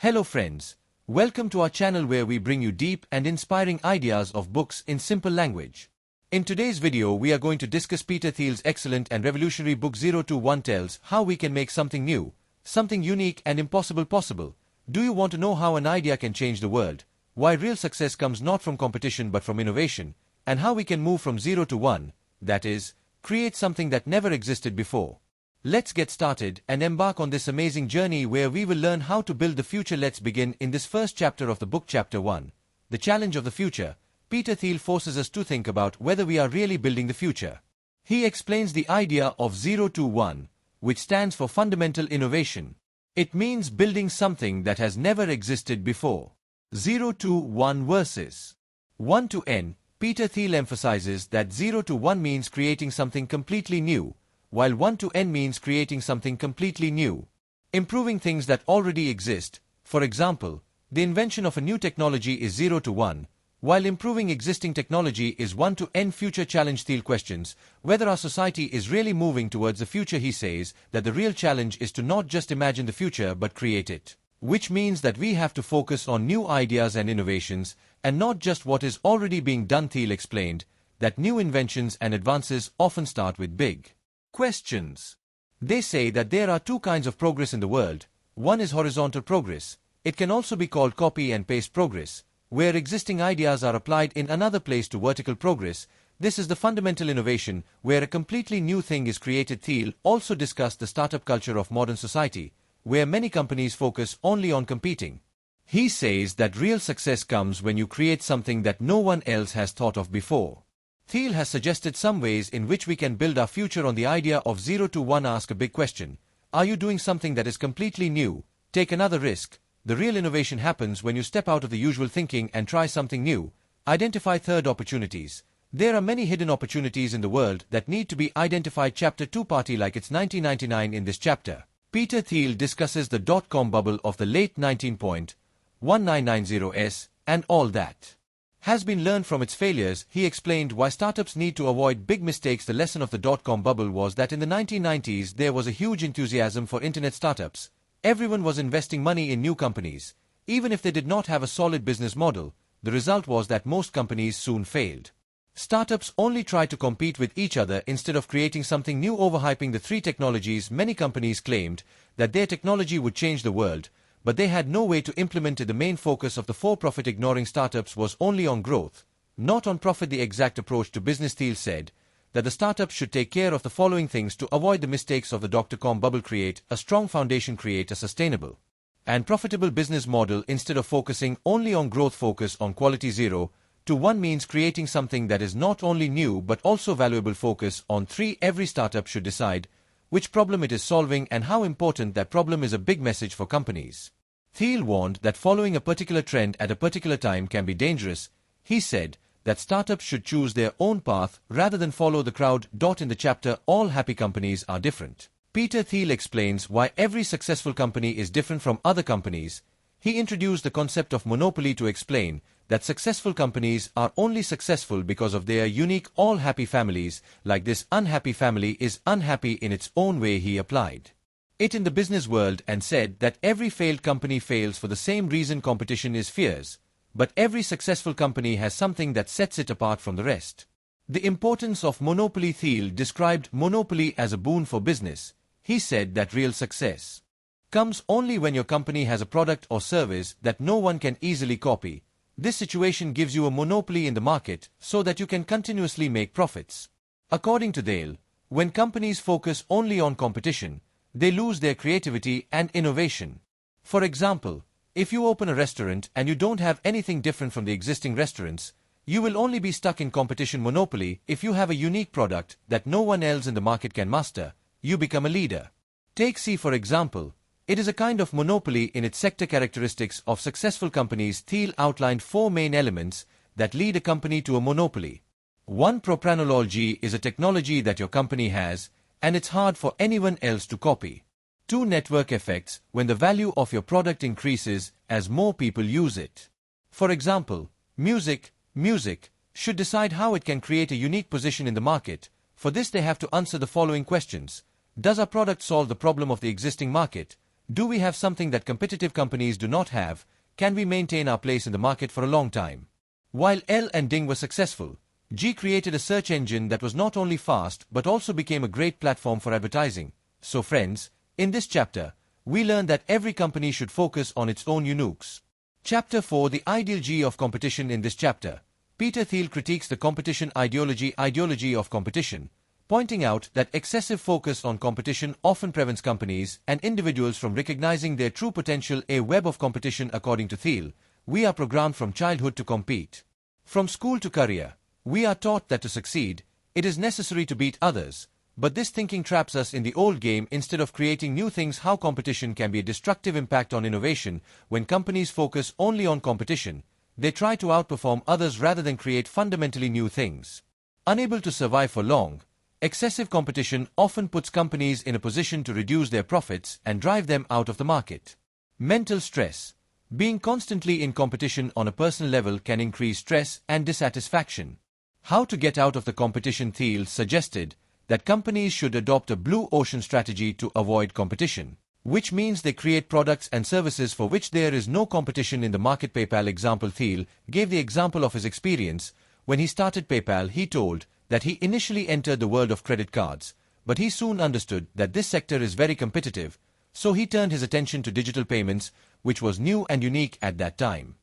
Hello friends, welcome to our channel where we bring you deep and inspiring ideas of books in simple language. In today's video we are going to discuss Peter Thiel's excellent and revolutionary book 021 tells how we can make something new, something unique and impossible possible. Do you want to know how an idea can change the world, why real success comes not from competition but from innovation, and how we can move from 0 to 1, that is, create something that never existed before? Let's get started and embark on this amazing journey where we will learn how to build the future. Let's begin in this first chapter of the book, Chapter 1, The Challenge of the Future. Peter Thiel forces us to think about whether we are really building the future. He explains the idea of 0 to 1, which stands for fundamental innovation. It means building something that has never existed before. 0 to 1 versus 1 to n. Peter Thiel emphasizes that 0 to 1 means creating something completely new, while 1 to n means creating something completely new. Improving things that already exist. For example, the invention of a new technology is 0 to 1, while improving existing technology is 1 to n. Future challenge. Thiel questions whether our society is really moving towards the future. He says that the real challenge is to not just imagine the future but create it, which means that we have to focus on new ideas and innovations, and not just what is already being done. Thiel explained that new inventions and advances often start with big questions. They say that there are two kinds of progress in the world. One is horizontal progress. It can also be called copy and paste progress, where existing ideas are applied in another place. To vertical progress. This is the fundamental innovation, where a completely new thing is created. Thiel also discussed the startup culture of modern society, where many companies focus only on competing. He says that real success comes when you create something that no one else has thought of before. Thiel has suggested some ways in which we can build our future on the idea of 0 to 1. Ask a big question. Are you doing something that is completely new? Take another risk. The real innovation happens when you step out of the usual thinking and try something new. Identify third opportunities. There are many hidden opportunities in the world that need to be identified. Chapter 2. Party like it's 1999. In this chapter, Peter Thiel discusses the dot-com bubble of the late 1990s and all that has been learned from its failures. He explained why startups need to avoid big mistakes. The lesson of the dot-com bubble was that in the 1990s there was a huge enthusiasm for internet startups. Everyone was investing money in new companies, even if they did not have a solid business model. The result was that most companies soon failed. Startups only tried to compete with each other instead of creating something new. Overhyping the three technologies. Many companies claimed that their technology would change the world, but they had no way to implement it. The main focus of the for-profit ignoring startups was only on growth, not on profit. The exact approach to business. Thiel said that the startups should take care of the following things to avoid the mistakes of the dot-com bubble. Create a strong foundation. Create a sustainable and profitable business model. Instead of focusing only on growth, focus on quality. 0 to 1 means creating something that is not only new but also valuable. Focus on 3. Every startup should decide which problem it is solving and how important that problem is. A big message for companies. Thiel warned that following a particular trend at a particular time can be dangerous. He said that startups should choose their own path rather than follow the crowd. In the chapter, All Happy Companies Are Different, Peter Thiel explains why every successful company is different from other companies. He introduced the concept of monopoly to explain that successful companies are only successful because of their unique all happy families. Like this unhappy family is unhappy in its own way. He applied it in the business world and said that every failed company fails for the same reason. Competition is fierce, but every successful company has something that sets it apart from the rest. The importance of monopoly. Thiel described monopoly as a boon for business. He said that real success comes only when your company has a product or service that no one can easily copy. This situation gives you a monopoly in the market so that you can continuously make profits. According to Thiel, when companies focus only on competition, they lose their creativity and innovation. For example, if you open a restaurant and you don't have anything different from the existing restaurants, you will only be stuck in competition. Monopoly. If you have a unique product that no one else in the market can master, you become a leader. Take C for example. It is a kind of monopoly in its sector. Characteristics of successful companies. Thiel outlined 4 main elements that lead a company to a monopoly. 1. Propranology is a technology that your company has, and it's hard for anyone else to copy. 2. Network effects, when the value of your product increases as more people use it. For example, music should decide how it can create a unique position in the market. For this they have to answer the following questions. Does our product solve the problem of the existing market? Do we have something that competitive companies do not have? Can we maintain our place in the market for a long time? While L and Ding were successful, G created a search engine that was not only fast but also became a great platform for advertising. So friends, in this chapter, we learn that every company should focus on its own uniques. Chapter 4: The Ideal G of Competition. In this chapter, Peter Thiel critiques the competition ideology of competition, pointing out that excessive focus on competition often prevents companies and individuals from recognizing their true potential. A web of competition. According to Thiel, we are programmed from childhood to compete. From school to career, we are taught that to succeed, it is necessary to beat others. But this thinking traps us in the old game instead of creating new things. How competition can be a destructive impact on innovation. When companies focus only on competition, they try to outperform others rather than create fundamentally new things. Unable to survive for long, excessive competition often puts companies in a position to reduce their profits and drive them out of the market. Mental stress. Being constantly in competition on a personal level can increase stress and dissatisfaction. How to get out of the competition? Thiel suggested that companies should adopt a blue ocean strategy to avoid competition, which means they create products and services for which there is no competition in the market. PayPal example. Thiel gave the example of his experience. When he started PayPal, he told that he initially entered the world of credit cards, but he soon understood that this sector is very competitive, so he turned his attention to digital payments, which was new and unique at that time.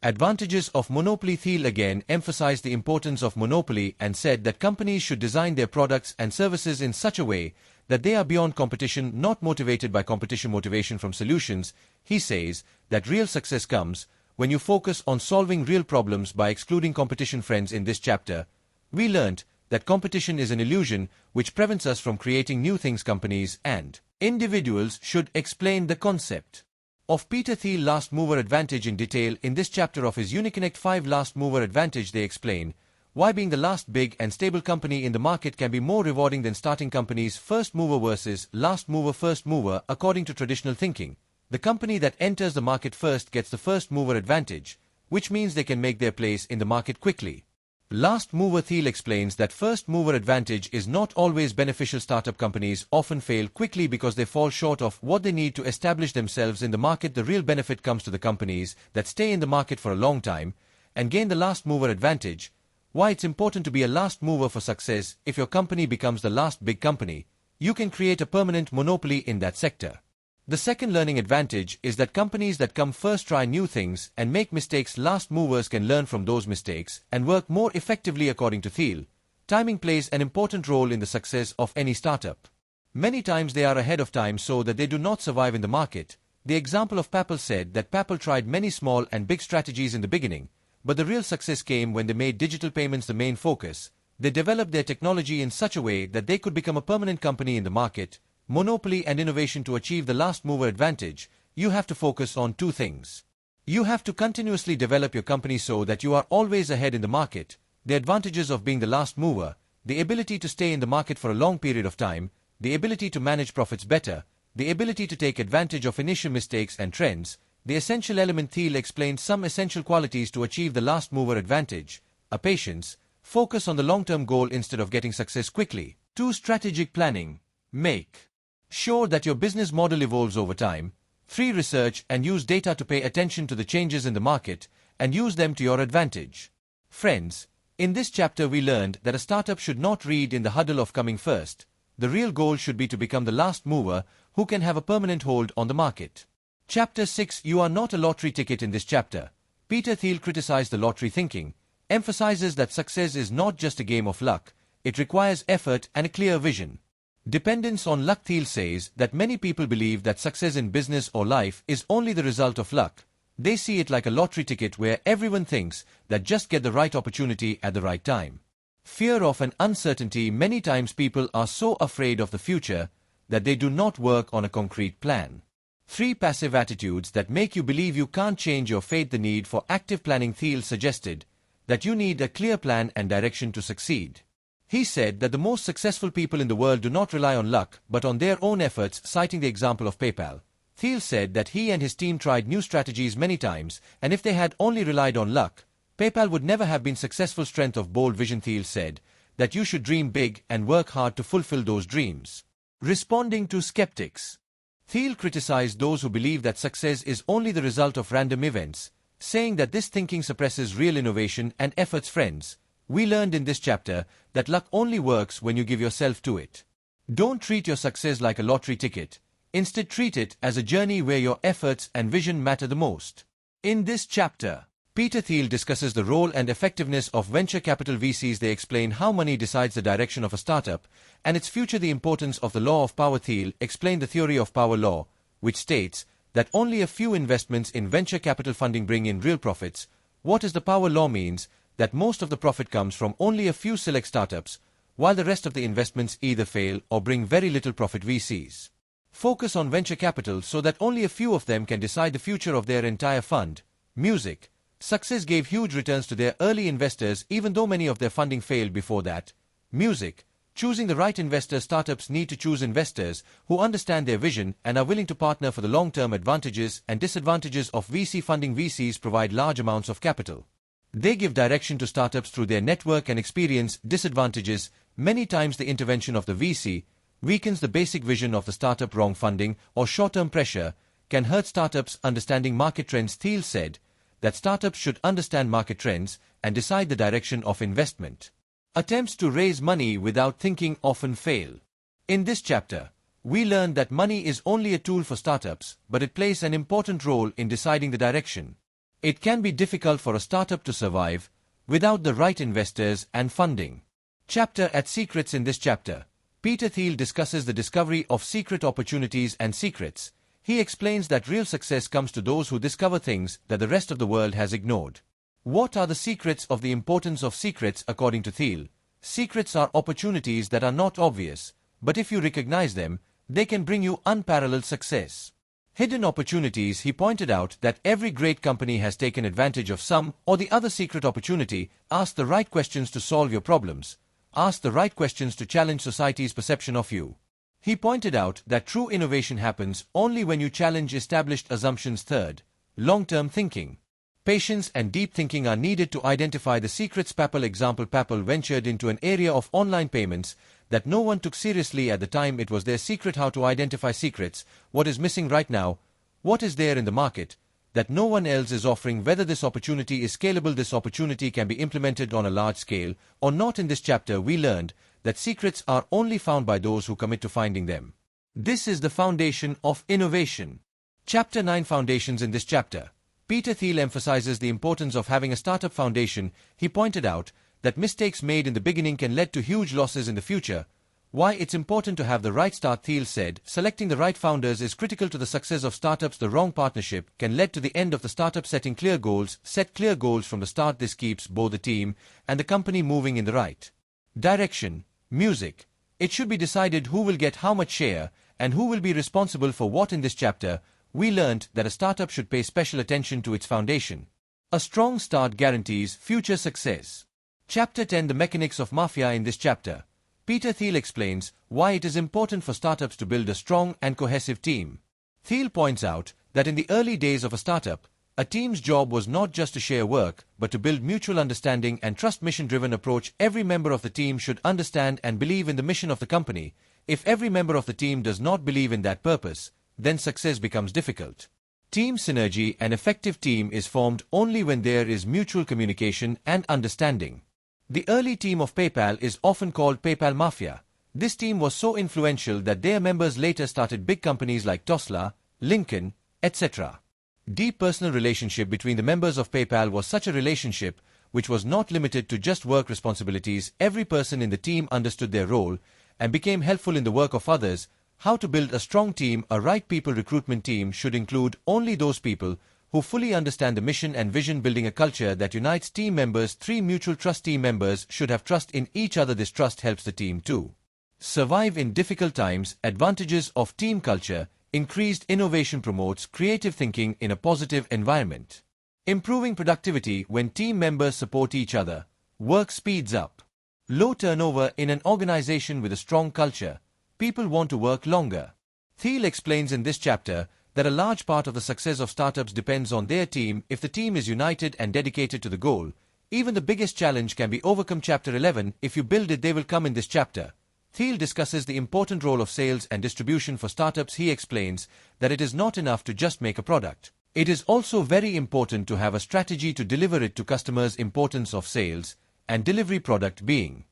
Advantages of monopoly. Thiel again emphasized the importance of monopoly and said that companies should design their products and services in such a way that they are beyond competition, not motivated by competition. Motivation from solutions. He says that real success comes when you focus on solving real problems by excluding competition. Friends, in this chapter, we learned that competition is an illusion which prevents us from creating new things. Companies and individuals should explain the concept of Peter Thiel last mover advantage in detail. In this chapter of his Uniconnect 5 last mover advantage, they explain why being the last big and stable company in the market can be more rewarding than starting companies. First mover versus last mover. First mover. According to traditional thinking, the company that enters the market first gets the first mover advantage, which means they can make their place in the market quickly. Last mover. Thiel explains that first mover advantage is not always beneficial. Startup companies often fail quickly because they fall short of what they need to establish themselves in the market. The real benefit comes to the companies that stay in the market for a long time and gain the last mover advantage. Why it's important to be a last mover for success. If your company becomes the last big company, you can create a permanent monopoly in that sector. The second learning advantage is that companies that come first try new things and make mistakes. Last movers can learn from those mistakes and work more effectively. According to Thiel, timing plays an important role in the success of any startup. Many times they are ahead of time so that they do not survive in the market. The example of PayPal said that PayPal tried many small and big strategies in the beginning, but the real success came when they made digital payments the main focus. They developed their technology in such a way that they could become a permanent company in the market. Monopoly and innovation. To achieve the last mover advantage, you have to focus on two things. You have to continuously develop your company so that you are always ahead in the market. The advantages of being the last mover: the ability to stay in the market for a long period of time, the ability to manage profits better, the ability to take advantage of initial mistakes and trends. The essential element. Thiel explains some essential qualities to achieve the last mover advantage: a patience, focus on the long-term goal instead of getting success quickly. 2. Strategic planning. Make sure that your business model evolves over time. 3. Research and use data to pay attention to the changes in the market and use them to your advantage. Friends, in this chapter we learned that a startup should not read in the huddle of coming first. The real goal should be to become the last mover who can have a permanent hold on the market. Chapter 6: You are not a lottery ticket. In this chapter, Peter Thiel criticized the lottery thinking, emphasizes that success is not just a game of luck, it requires effort and a clear vision. Dependence on luck. Thiel says that many people believe that success in business or life is only the result of luck. They see it like a lottery ticket where everyone thinks that just get the right opportunity at the right time. Fear of and uncertainty. Many times people are so afraid of the future that they do not work on a concrete plan. 3. Passive attitudes that make you believe you can't change your fate. The need for active planning. Thiel suggested that you need a clear plan and direction to succeed. He said that the most successful people in the world do not rely on luck but on their own efforts, citing the example of PayPal. Thiel said that he and his team tried new strategies many times, and if they had only relied on luck, PayPal would never have been successful. Strength of bold vision. Thiel said that you should dream big and work hard to fulfill those dreams. Responding to skeptics. Thiel criticized those who believe that success is only the result of random events, saying that this thinking suppresses real innovation and efforts. Friends, we learned in this chapter that luck only works when you give yourself to it. Don't treat your success like a lottery ticket. Instead, treat it as a journey where your efforts and vision matter the most. In this chapter, Peter Thiel discusses the role and effectiveness of venture capital VCs. They explain how money decides the direction of a startup and its future. The importance of the law of power. Thiel explained the theory of power law, which states that only a few investments in venture capital funding bring in real profits. What is the power law means that most of the profit comes from only a few select startups, while the rest of the investments either fail or bring very little profit. VCs focus on venture capital so that only a few of them can decide the future of their entire fund. Music success gave huge returns to their early investors even though many of their funding failed before that. Music choosing the right investors. Startups need to choose investors who understand their vision and are willing to partner for the long-term. Advantages and disadvantages of VC funding. VCs provide large amounts of capital. They give direction to startups through their network and experience. Disadvantages: many times the intervention of the VC weakens the basic vision of the startup. Wrong funding or short-term pressure can hurt startups. Understanding market trends. Thiel said that startups should understand market trends and decide the direction of investment. Attempts to raise money without thinking often fail. In this chapter, we learned that money is only a tool for startups, but it plays an important role in deciding the direction. It can be difficult for a startup to survive without the right investors and funding. Chapter at Secrets. In this chapter, Peter Thiel discusses the discovery of secret opportunities and secrets. He explains that real success comes to those who discover things that the rest of the world has ignored. What are the secrets of the importance of secrets? According to Thiel, secrets are opportunities that are not obvious, but if you recognize them, they can bring you unparalleled success. Hidden opportunities. He pointed out that every great company has taken advantage of some or the other secret opportunity. Ask the right questions to solve your problems. Ask the right questions to challenge society's perception of you. He pointed out that true innovation happens only when you challenge established assumptions. Third, long-term thinking. Patience and deep thinking are needed to identify the secrets. PayPal example: PayPal ventured into an area of online payments that no one took seriously at the time. It was their secret. How to identify secrets. What is missing right now? What is there in the market that no one else is offering? Whether this opportunity is scalable. This opportunity can be implemented on a large scale or not. In this chapter, we learned that secrets are only found by those who commit to finding them. This is the foundation of innovation. Chapter 9: Foundations. In this chapter, Peter Thiel emphasizes the importance of having a startup foundation. He pointed out that mistakes made in the beginning can lead to huge losses in the future. Why it's important to have the right start. Thiel said, selecting the right founders is critical to the success of startups. The wrong partnership can lead to the end of the startup. Setting clear goals. Set clear goals from the start. This keeps both the team and the company moving in the right direction. Music. It should be decided who will get how much share and who will be responsible for what. In this chapter, we learned that a startup should pay special attention to its foundation. A strong start guarantees future success. Chapter 10: The Mechanics of Mafia. In this chapter, Peter Thiel explains why it is important for startups to build a strong and cohesive team. Thiel points out that in the early days of a startup, a team's job was not just to share work, but to build mutual understanding and trust. Mission-driven approach. Every member of the team should understand and believe in the mission of the company. If every member of the team does not believe in that purpose, then success becomes difficult. Team synergy. An effective team is formed only when there is mutual communication and understanding. The early team of PayPal is often called PayPal Mafia. This team was so influential that their members later started big companies like Tesla, Lincoln, etc. Deep personal relationship between the members of PayPal was such a relationship which was not limited to just work responsibilities. Every person in the team understood their role and became helpful in the work of others. How to build a strong team. A right people recruitment team should include only those people who fully understand the mission and vision. Building a culture that unites team members. 3. Mutual trust. Team members should have trust in each other. This trust helps the team to survive in difficult times. Advantages of team culture. Increased innovation promotes creative thinking in a positive environment. Improving productivity. When team members support each other, work speeds up. Low turnover. In an organization with a strong culture, people want to work longer. Thiel explains in this chapter that a large part of the success of startups depends on their team. If the team is united and dedicated to the goal, even the biggest challenge can be overcome. Chapter 11: If you build it, they will come. In this chapter, Thiel discusses the important role of sales and distribution for startups. He explains that it is not enough to just make a product. It is also very important to have a strategy to deliver it to customers. Importance of sales and delivery. Product being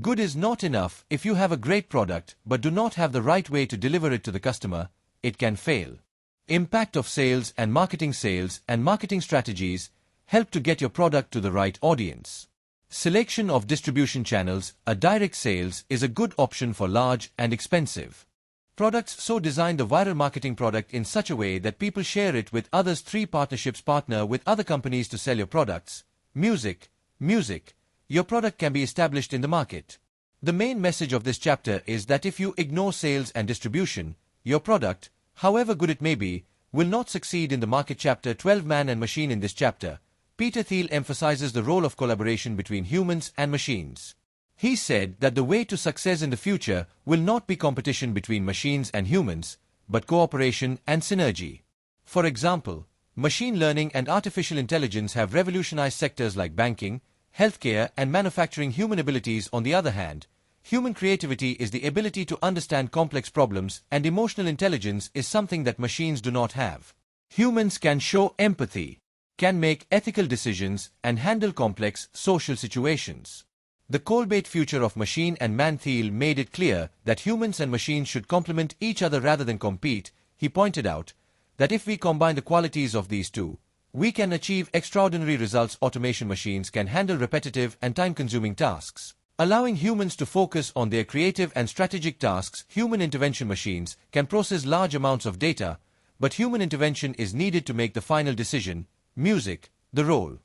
good is not enough. If you have a great product but do not have the right way to deliver it to the customer, it can fail. Impact of sales and marketing. Sales and marketing strategies help to get your product to the right audience. Selection of distribution channels. A direct sales is a good option for large and expensive products, so design the viral marketing product in such a way that people share it with others. 3. Partnerships. Partner with other companies to sell your products. Music. Your product can be established in the market. The main message of this chapter is that if you ignore sales and distribution, your product, however good it may be, will not succeed in the market. Chapter 12. Man and Machine. In this chapter, Peter Thiel emphasizes the role of collaboration between humans and machines. He said that the way to success in the future will not be competition between machines and humans, but cooperation and synergy. For example, machine learning and artificial intelligence have revolutionized sectors like banking, healthcare, and manufacturing. Human abilities. On the other hand, human creativity is the ability to understand complex problems, and emotional intelligence is something that machines do not have. Humans can show empathy, can make ethical decisions, and handle complex social situations. The Colbate future of machine and man. Thiel made it clear that humans and machines should complement each other rather than compete. He pointed out that if we combine the qualities of these two, we can achieve extraordinary results. Automation. Machines can handle repetitive and time-consuming tasks, allowing humans to focus on their creative and strategic tasks. Human intervention. Machines can process large amounts of data, but human intervention is needed to make the final decision. Music. The role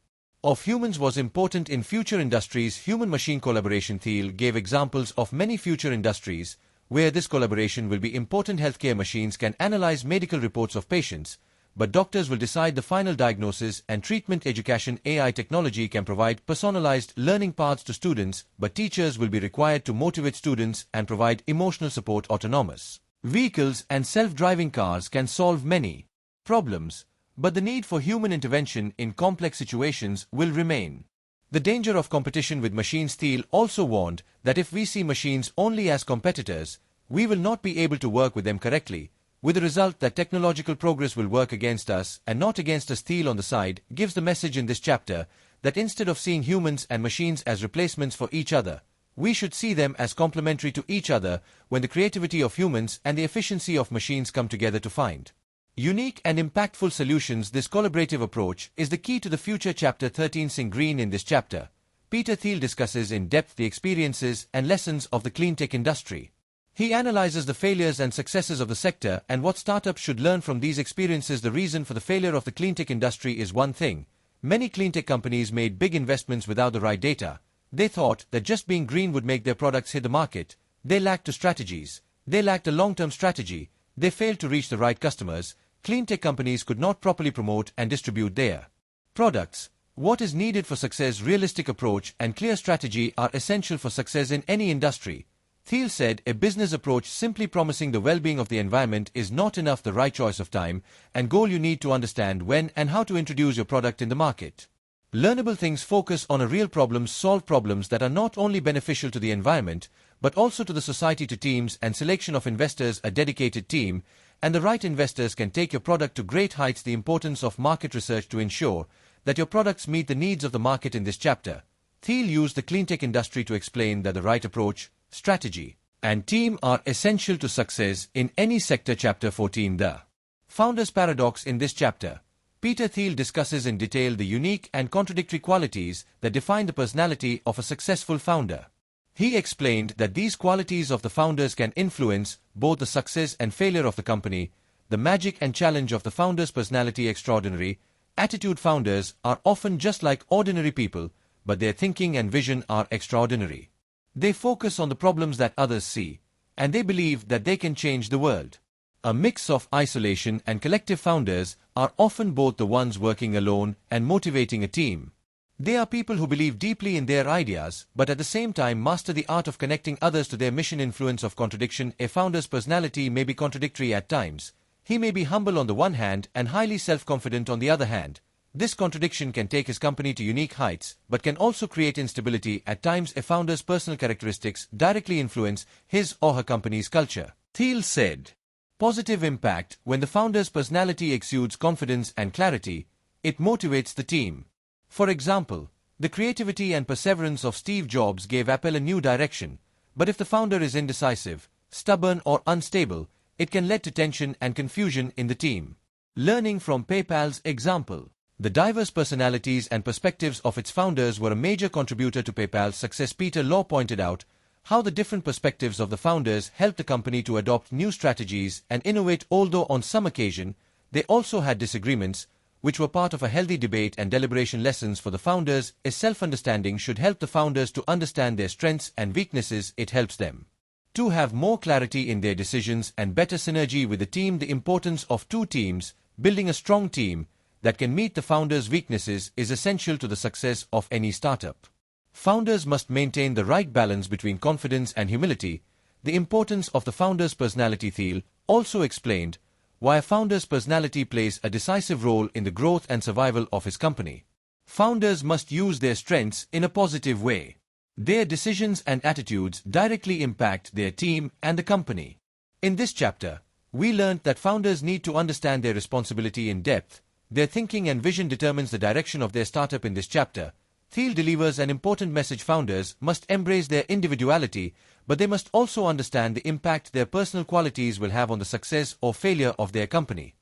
of humans was important in future industries. Human-machine collaboration. Thiel gave examples of many future industries where this collaboration will be important. Healthcare. Machines can analyze medical reports of patients, but doctors will decide the final diagnosis and treatment. Education. AI technology can provide personalized learning paths to students, but teachers will be required to motivate students and provide emotional support. Autonomous vehicles and self-driving cars can solve many problems, but the need for human intervention in complex situations will remain. The danger of competition with machines. Thiel also warned that if we see machines only as competitors, we will not be able to work with them correctly, with the result that technological progress will work against us and not against us. Thiel on the side gives the message in this chapter that instead of seeing humans and machines as replacements for each other, we should see them as complementary to each other when the creativity of humans and the efficiency of machines come together to find unique and impactful solutions. This collaborative approach is the key to the future. Chapter 13. Sing Green. In this chapter, Peter Thiel discusses in depth the experiences and lessons of the clean tech industry. He analyzes the failures and successes of the sector and what startups should learn from these experiences. The reason for the failure of the clean tech industry is one thing. Many clean tech companies made big investments without the right data. They thought that just being green would make their products hit the market. They lacked strategies. They lacked a long-term strategy. They failed to reach the right customers. Clean tech companies could not properly promote and distribute their products. What is needed for success? Realistic approach and clear strategy are essential for success in any industry. Thiel said a business approach simply promising the well-being of the environment is not enough. The right choice of time and goal. You need to understand when and how to introduce your product in the market. Learnable things. Focus on a real problem. Solve problems that are not only beneficial to the environment, but also to the society. To teams and selection of investors. A dedicated team and the right investors can take your product to great heights. The importance of market research to ensure that your products meet the needs of the market. In this chapter, Thiel used the cleantech industry to explain that the right approach, strategy, and team are essential to success in any sector. Chapter 14. The Founder's Paradox. In this chapter, Peter Thiel discusses in detail the unique and contradictory qualities that define the personality of a successful founder. He explained that these qualities of the founders can influence both the success and failure of the company. The magic and challenge of the founder's personality. Extraordinary attitude. Founders are often just like ordinary people, but their thinking and vision are extraordinary. They focus on the problems that others see, and they believe that they can change the world. A mix of isolation and collective. Founders are often both the ones working alone and motivating a team. They are people who believe deeply in their ideas, but at the same time master the art of connecting others to their mission. Influence of contradiction. A founder's personality may be contradictory at times. He may be humble on the one hand and highly self-confident on the other hand. This contradiction can take his company to unique heights, but can also create instability at times if founder's personal characteristics directly influence his or her company's culture. Thiel said, "Positive impact: when the founder's personality exudes confidence and clarity, it motivates the team." For example, the creativity and perseverance of Steve Jobs gave Apple a new direction, but if the founder is indecisive, stubborn or unstable, it can lead to tension and confusion in the team. Learning from PayPal's example, the diverse personalities and perspectives of its founders were a major contributor to PayPal's success. Peter Law pointed out how the different perspectives of the founders helped the company to adopt new strategies and innovate, although on some occasion they also had disagreements, which were part of a healthy debate and deliberation. Lessons for the founders is self-understanding should help the founders to understand their strengths and weaknesses. It helps them to have more clarity in their decisions and better synergy with the team. The importance of two teams: building a strong team that can meet the founders' weaknesses is essential to the success of any startup. Founders must maintain the right balance between confidence and humility. The importance of the founder's personality. Thiel also explained why a founder's personality plays a decisive role in the growth and survival of his company. Founders must use their strengths in a positive way. Their decisions and attitudes directly impact their team and the company. In this chapter, we learned that founders need to understand their responsibility in depth. Their thinking and vision determines the direction of their startup. In this chapter, Thiel delivers an important message: founders must embrace their individuality, but they must also understand the impact their personal qualities will have on the success or failure of their company.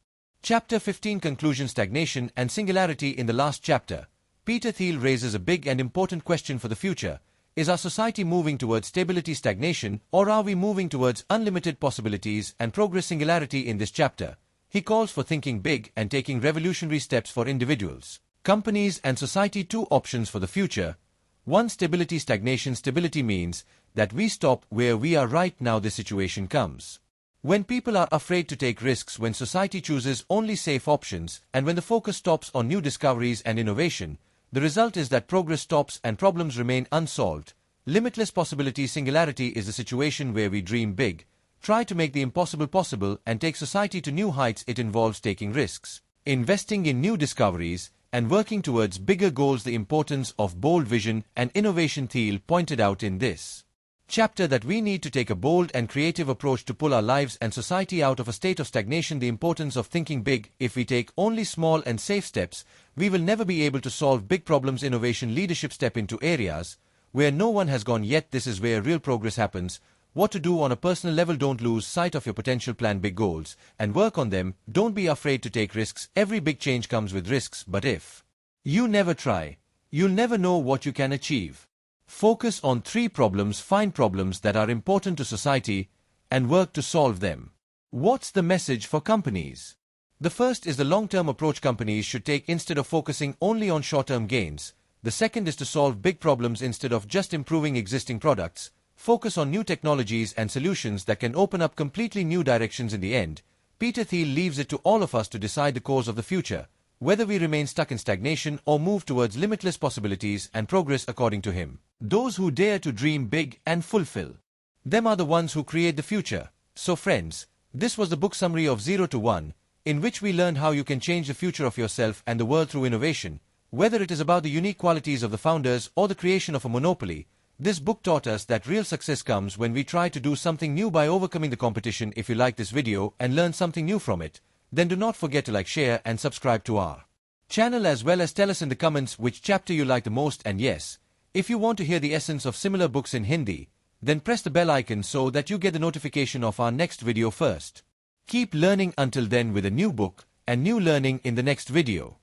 Chapter 15: Conclusion, Stagnation and Singularity. In the last chapter, Peter Thiel raises a big and important question for the future. Is our society moving towards stability, stagnation, or are we moving towards unlimited possibilities and progress? Singularity. In this chapter, he calls for thinking big and taking revolutionary steps for individuals, companies and society. Two options for the future. 1. Stability, stagnation. Stability means that we stop where we are right now. This situation comes when people are afraid to take risks, when society chooses only safe options, and when the focus stops on new discoveries and innovation. The result is that progress stops and problems remain unsolved. Limitless possibility. Singularity is a situation where we dream big, try to make the impossible possible, and take society to new heights. It involves taking risks, investing in new discoveries, and working towards bigger goals. The importance of bold vision and innovation. Thiel pointed out in this chapter that we need to take a bold and creative approach to pull our lives and society out of a state of stagnation. The importance of thinking big. If we take only small and safe steps, we will never be able to solve big problems. Innovation, leadership. Step into areas where no one has gone yet. This is where real progress happens. What to do on a personal level: don't lose sight of your potential, plan big goals, and work on them. Don't be afraid to take risks. Every big change comes with risks, but if you never try, you'll never know what you can achieve. Focus on 3 problems. Find problems that are important to society and work to solve them. What's the message for companies? The first is the long-term approach companies should take instead of focusing only on short-term gains. The second is to solve big problems instead of just improving existing products. Focus on new technologies and solutions that can open up completely new directions. In the end, Peter Thiel leaves it to all of us to decide the course of the future, whether we remain stuck in stagnation or move towards limitless possibilities and progress. According to him, those who dare to dream big and fulfill them are the ones who create the future. So friends, this was the book summary of 0 to 1, in which we learned how you can change the future of yourself and the world through innovation. Whether it is about the unique qualities of the founders or the creation of a monopoly, this book taught us that real success comes when we try to do something new by overcoming the competition. If you like this video and learn something new from it, then do not forget to like, share and subscribe to our channel, as well as tell us in the comments which chapter you like the most. And yes, if you want to hear the essence of similar books in Hindi, then press the bell icon so that you get the notification of our next video first. Keep learning until then with a new book and new learning in the next video.